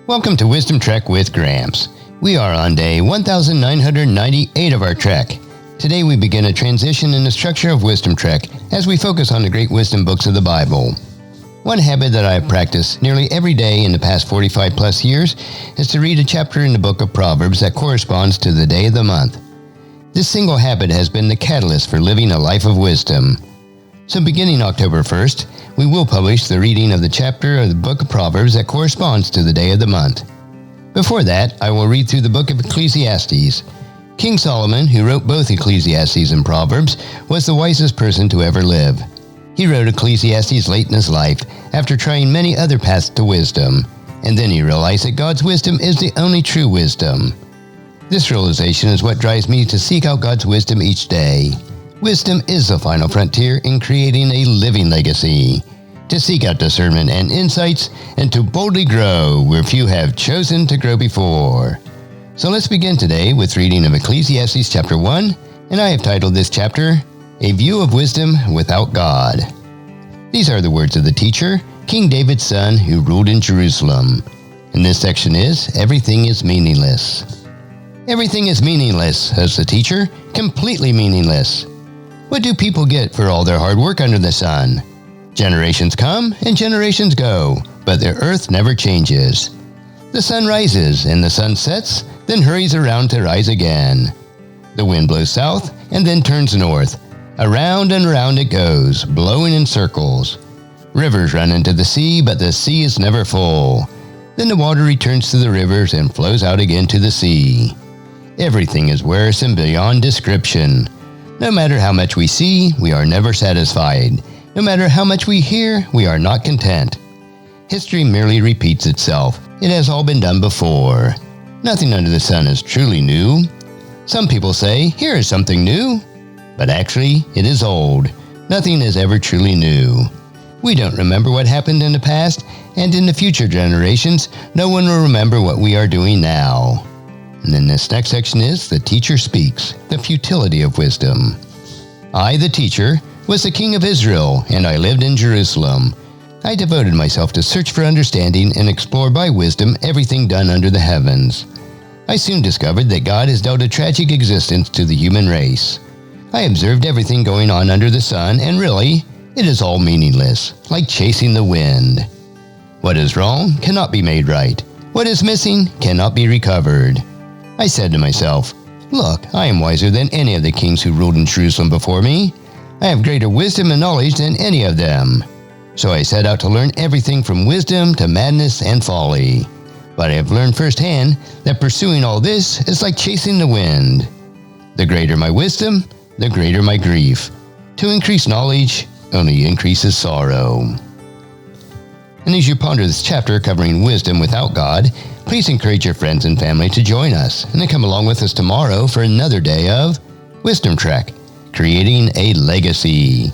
Welcome to Wisdom Trek with Gramps. We are on day 1998 of our trek. Today we begin a transition in the structure of Wisdom Trek as we focus on the great wisdom books of the Bible. One habit that I have practiced nearly every day in the past 45 plus years is to read a chapter in the book of Proverbs that corresponds to the day of the month. This single habit has been the catalyst for living a life of wisdom. So beginning October 1st, we will publish the reading of the chapter of the book of Proverbs that corresponds to the day of the month. Before that, I will read through the book of Ecclesiastes. King Solomon, who wrote both Ecclesiastes and Proverbs, was the wisest person to ever live. He wrote Ecclesiastes late in his life after trying many other paths to wisdom, and then he realized that God's wisdom is the only true wisdom. This realization is what drives me to seek out God's wisdom each day. Wisdom is the final frontier in creating a living legacy, to seek out discernment and insights, and to boldly grow where few have chosen to grow before. So let's begin today with reading of Ecclesiastes chapter 1, and I have titled this chapter, A View of Wisdom Without God. These are the words of the teacher, King David's son, who ruled in Jerusalem. And this section is, Everything is Meaningless. Everything is meaningless, says the teacher, completely meaningless. What do people get for all their hard work under the sun? Generations come and generations go, but the earth never changes. The sun rises and the sun sets, then hurries around to rise again. The wind blows south and then turns north. Around and around it goes, blowing in circles. Rivers run into the sea, but the sea is never full. Then the water returns to the rivers and flows out again to the sea. Everything is wearisome beyond description. No matter how much we see, we are never satisfied. No matter how much we hear, we are not content. History merely repeats itself. It has all been done before. Nothing under the sun is truly new. Some people say, here is something new. But actually, it is old. Nothing is ever truly new. We don't remember what happened in the past, and in the future generations, no one will remember what we are doing now. And then this next section is, The Teacher Speaks, the Futility of Wisdom. I, the teacher, was the king of Israel, and I lived in Jerusalem. I devoted myself to search for understanding and explore by wisdom everything done under the heavens. I soon discovered that God has dealt a tragic existence to the human race. I observed everything going on under the sun, and really, it is all meaningless, like chasing the wind. What is wrong cannot be made right. What is missing cannot be recovered. I said to myself, look, I am wiser than any of the kings who ruled in Jerusalem before me. I have greater wisdom and knowledge than any of them. So I set out to learn everything from wisdom to madness and folly. But I have learned firsthand that pursuing all this is like chasing the wind. The greater my wisdom, the greater my grief. To increase knowledge only increases sorrow. And as you ponder this chapter covering wisdom without God, please encourage your friends and family to join us and then come along with us tomorrow for another day of Wisdom Trek, creating a legacy.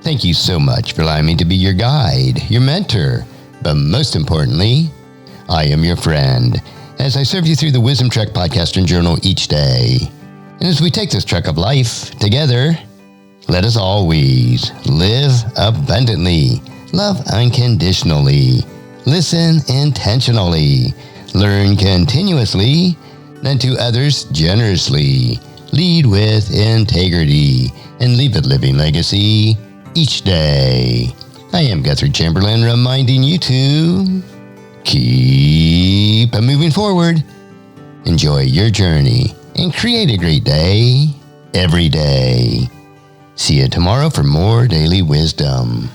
Thank you so much for allowing me to be your guide, your mentor, but most importantly, I am your friend as I serve you through the Wisdom Trek podcast and journal each day. And as we take this trek of life together, let us always live abundantly, love unconditionally, listen intentionally, learn continuously, lend to others generously, lead with integrity, and leave a living legacy each day. I am Guthrie Chamberlain, reminding you to keep moving forward, enjoy your journey, and create a great day every day. See you tomorrow for more daily wisdom.